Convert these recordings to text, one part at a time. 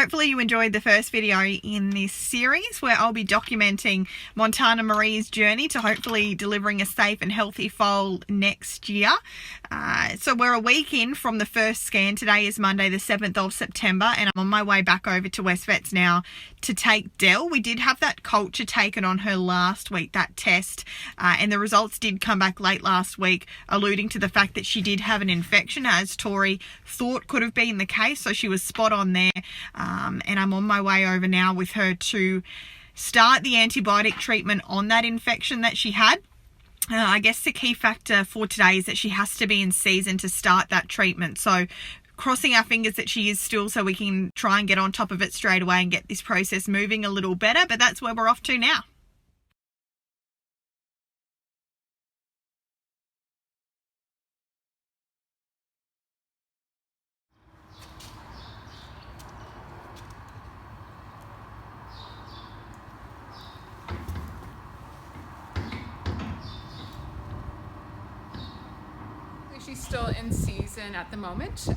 Hopefully you enjoyed the first video in this series where I'll be documenting Montana Marie's journey to hopefully delivering a safe and healthy foal next year. So we're a week in from the first scan. Today is Monday the 7th of September and I'm on my way back over to West Vets now to take Dell. We did have that culture taken on her last week, that test, and the results did come back late last week alluding to the fact that she did have an infection, as Tori thought could have been the case, so she was spot on there. And I'm on my way over now with her to start the antibiotic treatment on that infection that she had. I guess the key factor for today is that she has to be in season to start that treatment. So crossing our fingers that she is still, so we can try and get on top of it straight away and get this process moving a little better. But that's where we're off to now. She's still in season at the moment,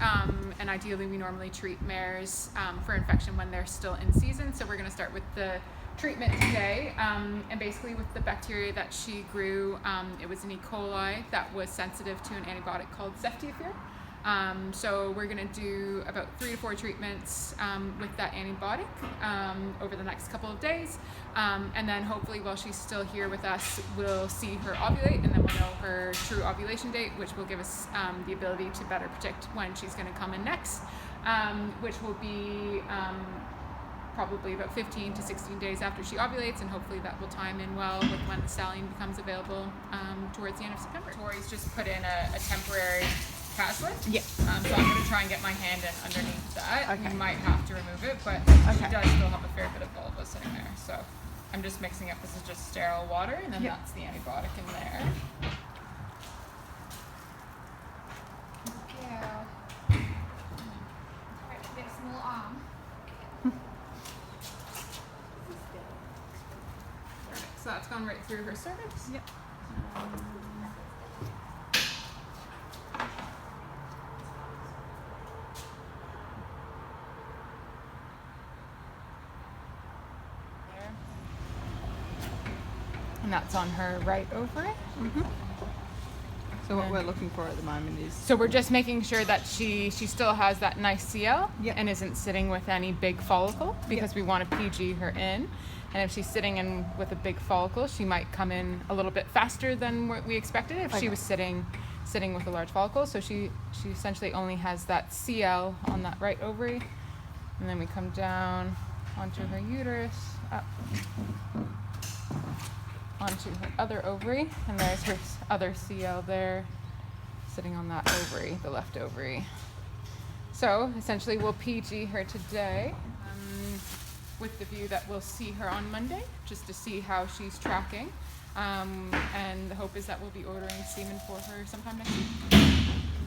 and ideally we normally treat mares for infection when they're still in season. So we're going to start with the treatment today, and basically with the bacteria that she grew, it was an E. coli that was sensitive to an antibiotic called ceftiofur. So we're going to do about 3 to 4 treatments with that antibiotic over the next couple of days, and then hopefully while she's still here with us we'll see her ovulate, and then we'll know her true ovulation date, which will give us the ability to better predict when she's going to come in next, which will be probably about 15 to 16 days after she ovulates, and hopefully that will time in well with when the stallion becomes available towards the end of September. Tori's just put in a temporary password. Yeah. So I'm going to try and get my hand in underneath that. Okay. You might have to remove it, but she does still have a fair bit of vulva sitting there. So I'm just mixing up. This is just sterile water, and then that's the antibiotic in there. Thank you. Alright, get a small arm. Perfect. So that's gone right through her cervix. Yep. And that's on her right ovary. So what we're looking for at the moment is... So we're just making sure that she still has that nice CL and isn't sitting with any big follicle, because we want to PG her in. And if she's sitting in with a big follicle, she might come in a little bit faster than what we expected if she was sitting with a large follicle. So she essentially only has that CL on that right ovary. And then we come down onto her uterus, up onto her other ovary, and there's her other CL there sitting on that ovary, the left ovary. So essentially we'll PG her today with the view that we'll see her on Monday just to see how she's tracking, and the hope is that we'll be ordering semen for her sometime next week.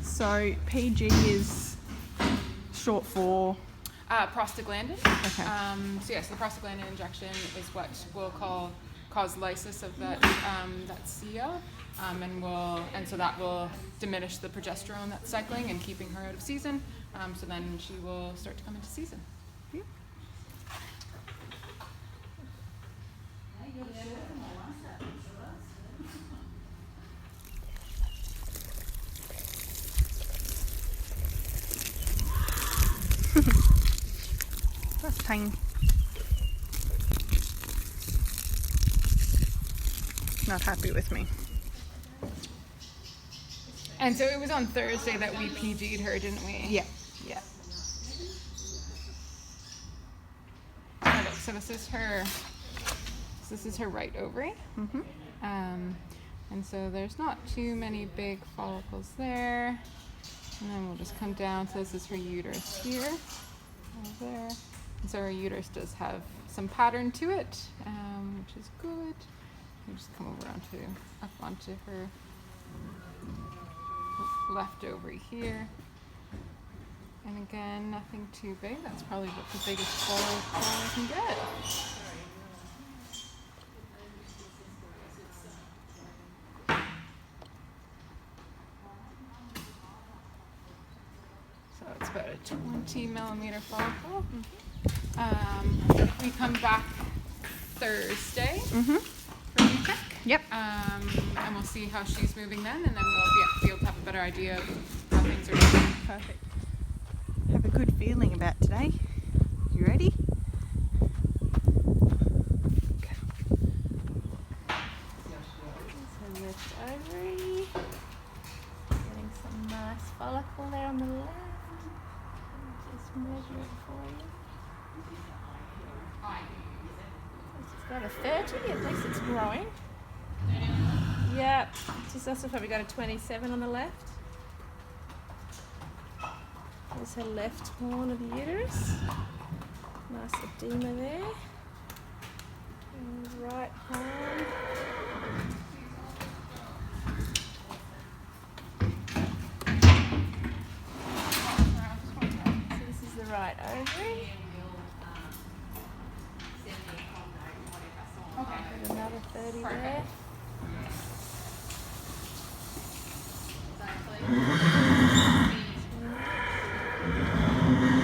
So PG is short for... prostaglandin. Okay. So yes, the prostaglandin injection is what we'll cause lysis of that CL, and so that will diminish the progesterone that's cycling and keeping her out of season. So then she will start to come into season. That's tiny. Not happy with me. And so it was on Thursday that we PG'd her, didn't we? Yeah. Yeah. Okay, so this is her right ovary. And so there's not too many big follicles there. And then we'll just come down. So this is her uterus here, over there. And so her uterus does have some pattern to it, which is good. We'll just come over up onto her left ovary here. And again, nothing too big. That's probably what the biggest follicle I can get. So it's about a 20 millimeter follicle. We come back Thursday Mm-hmm. for a check. Yep. And we'll see how she's moving then, and then we'll be able to have a better idea of how things are going. Perfect. Have a good feeling about today. You ready? So left ovary. Getting some nice follicle there on the left. Just measure it for you. It's got a 30, at least it's growing. Yep, just also probably got a 27 on the left. There's her left horn of the uterus. Nice edema there. And right horn. So this is the right ovary. Got another 30 there.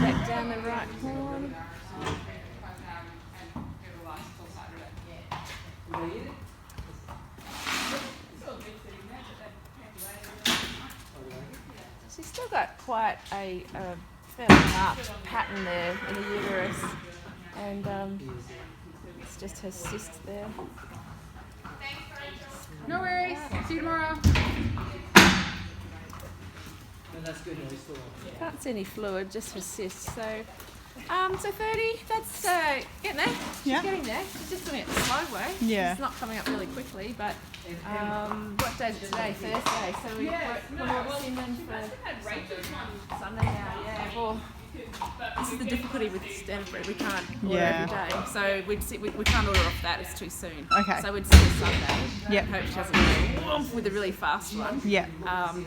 Back down the right horn. She's still got quite a fairly marked pattern there in the uterus, and it's just her cyst there. No worries. See you tomorrow. That's good. No, we still Can't see any fluid, just her cyst. So 30. That's getting there. She's Yeah. getting there. She's just doing it the slow way. Yeah. It's not coming up really quickly, but what day is it today? Thursday. So we're in them for Sunday now. Yeah. Well, this is the difficulty with standard bread. We can't order Yeah. every day, so we can't order off that. It's too soon. Okay. So we'd see her Sunday. Yep. Hope she doesn't go with a really fast one. Yep.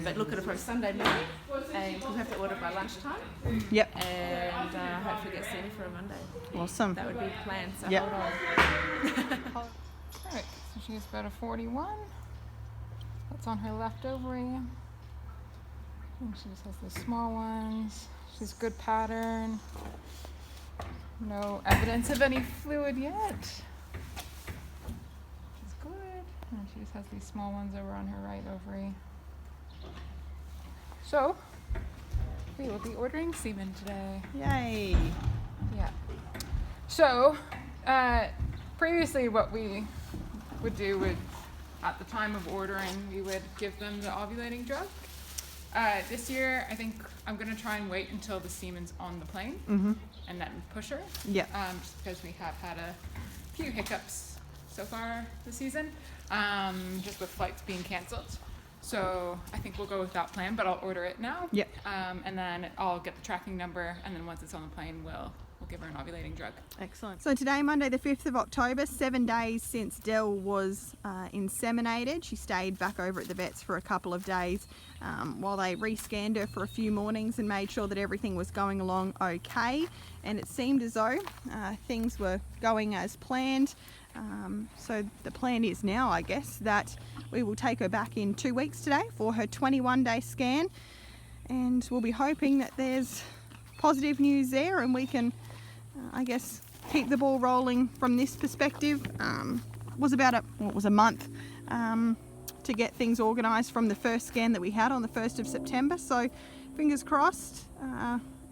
But look at it from Sunday morning, and we'll have to order by lunchtime, Yep. and hopefully get seen for a Monday. Awesome. That would be the plan. So Yep. hold on. Alright, so she's about a 41. That's on her left ovary. And she just has the small ones. She's good pattern. No evidence of any fluid yet. She's good. And she just has these small ones over on her right ovary. So, we will be ordering semen today. Yay. Yeah. So, previously what we would do would, at the time of ordering, we would give them the ovulating drug. This year, I think I'm going to try and wait until the semen's on the plane Mm-hmm. and then push her. Yep. Just because we have had a few hiccups so far this season, just with flights being cancelled. So I think we'll go with that plan, but I'll order it now. Yep. And then I'll get the tracking number, and then once it's on the plane, we'll give her an ovulating drug. Excellent. So today, Monday the 5th of October, 7 days since Dell was inseminated. She stayed back over at the vets for a couple of days while they rescanned her for a few mornings and made sure that everything was going along okay. And it seemed as though things were going as planned. So the plan is now, I guess, that we will take her back in 2 weeks today for her 21-day scan. And we'll be hoping that there's positive news there and we can I guess keep the ball rolling from this perspective. Was about a month to get things organised from the first scan that we had on the 1st of September. So fingers crossed,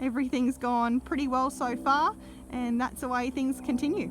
everything's gone pretty well so far, and that's the way things continue.